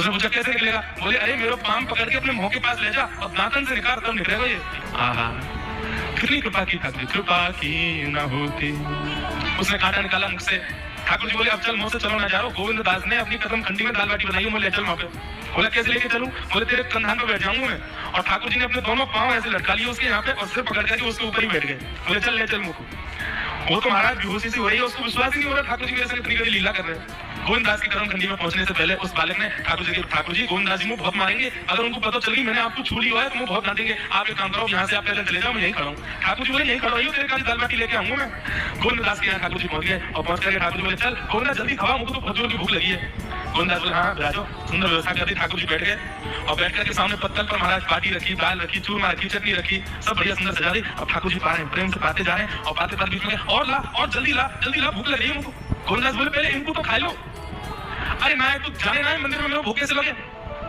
उसने पूछा कैसे निकलेगा? बोले अरे मेरा पाम पकड़ के अपने मुंह के पास ले जा और दांतन से निकाल तब निकलेगा ये। हाँ, कितनी कृपा की ठाकुर, कृपा की न होती। उसने कांटा निकाला मुख से। ठाकुर जी बोले अब चल, मुंह से चलो ना जा रहा। गोविंद दास ने अपनी कदम खंडी में दाल बाटी बनाई, बोले चल वहां पे। बोला कैसे लेके चलूं? बोले तेरे कंधान पे बैठ जाऊंगा मैं। और ठाकुर जी ने अपने दोनों पांव ऐसे लटका लिए उसके यहाँ पे और सिर पकड़ करके उसके ऊपर ही बैठ गए। बोले चल ले चल मुख। वो तो महाराज बेहोशी सी हो रही है, उसको विश्वास ही नहीं हो रहा ठाकुर जी कैसे इतनी बड़ी लीला कर रहे हैं। गोविंद दास की कदम खंडी में पहुंचने से पहले उस बालक ने ठाकुर जी गोविंद दास जी मुझे बहुत मारेंगे, अगर उनको पता चल गई मैंने आपको छू लिया है तो मुझे बहुत डांटेंगे, आप एक काम करो यहाँ से आप पहले चले जाओ, मैं यहीं खड़ा हूँ। ठाकुर जी बोले यहीं खड़ा रहिए, तेरे का दाल बाटी लेके आऊंगा मैं। गोविंद दास के यहाँ ठाकुर जी पहुंच गए और पहुंच करके ठाकुर जी बोले चल गोविंद जल्दी खाओ, मुझको तो बहुत जोर की भूख लगी है। गोविंद दास बोले हाँ राजो, सुंदर व्यवस्था कर दी। ठाकुर जी बैठ गए और बैठ करके सामने पत्तल पर महाराज बाटी रखी, दाल रखी, चूरमा रखी, चटनी रखी, सब बढ़िया सुंदर सजा दी। अब ठाकुर जी पा रहे हैं, प्रेम से पाते जा रहे हैं और पाते पाते बीच में और ला और जल्दी ला भूख लग रही है मुझको। गोविंद दास बोले पहले इनको तो खा लो। अरे ना तू जाने ना मंदिर में मेरे भूख कैसे लगे?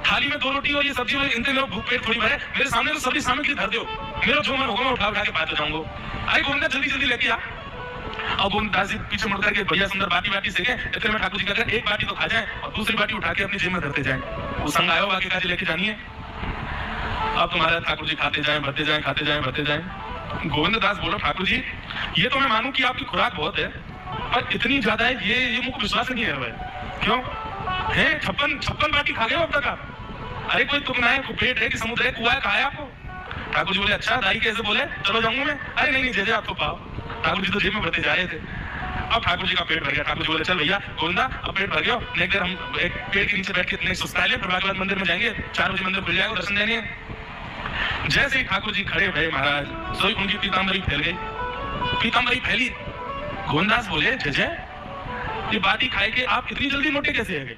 थाली में 2 रोटी और ये सब्जी, इनसे मेरा भूख पेट थोड़ी भरे, मेरे सामने तो सब्जी सामग्री धर दो, मेरा जो मन होगा मैं उठा के पाते जाऊंगा। अरे गोविंद जल्दी जल्दी लेके आ। और गोविंद दास जी पीछे मुड़ करके बढ़िया सुंदर बाटी सेके, इतने में ठाकुर जी कहते हैं एक बाटी तो खा जाए और दूसरी बाटी उठा के अपनी जेब में धरते जाए। वो संग आयो बाकी काजी लेके जानिए। अब तुम्हारा ठाकुर जी खाते जाए भरते जाए, खाते जाए भरते जाए। गोविंद दास बोलो ठाकुर जी ये तो मैं मानूं कि आपकी खुराक बहुत है पर इतनी ज्यादा है ये मुझको विश्वास नहीं है भाई। क्यों है? 56 बाटी खा गए अब तक आप? अरे कोई तुम ना है, पेट है कि समुद्र है, कुआ है, कहा है आपको? ठाकुर जी बोले अच्छा दाई कैसे बोले चलो जाऊंगा मैं? अरे नहीं जे आपको पाओ। ठाकुर जी तो जेब में भरते जा रहे थे। अब ठाकुर जी का पेट भर गया। ठाकुर जी बोले चल भैया गोविंदा अब पेट भर गया, नेक्स्ट देर हम एक पेड़ के नीचे बैठ के इतने सुस्ता ले, फिर बाद मंदिर में जाएंगे, 4 बजे मंदिर खुल जाएगा, दर्शन देने। जैसे ही ठाकुर जी खड़े भये महाराज, सोई उनकी पीताम्बरी फैल गई। पीताम्बरी फैली, गोविंद दास बोले जय ये बाटी खाए के आप इतनी जल्दी मोटे कैसे हो गए?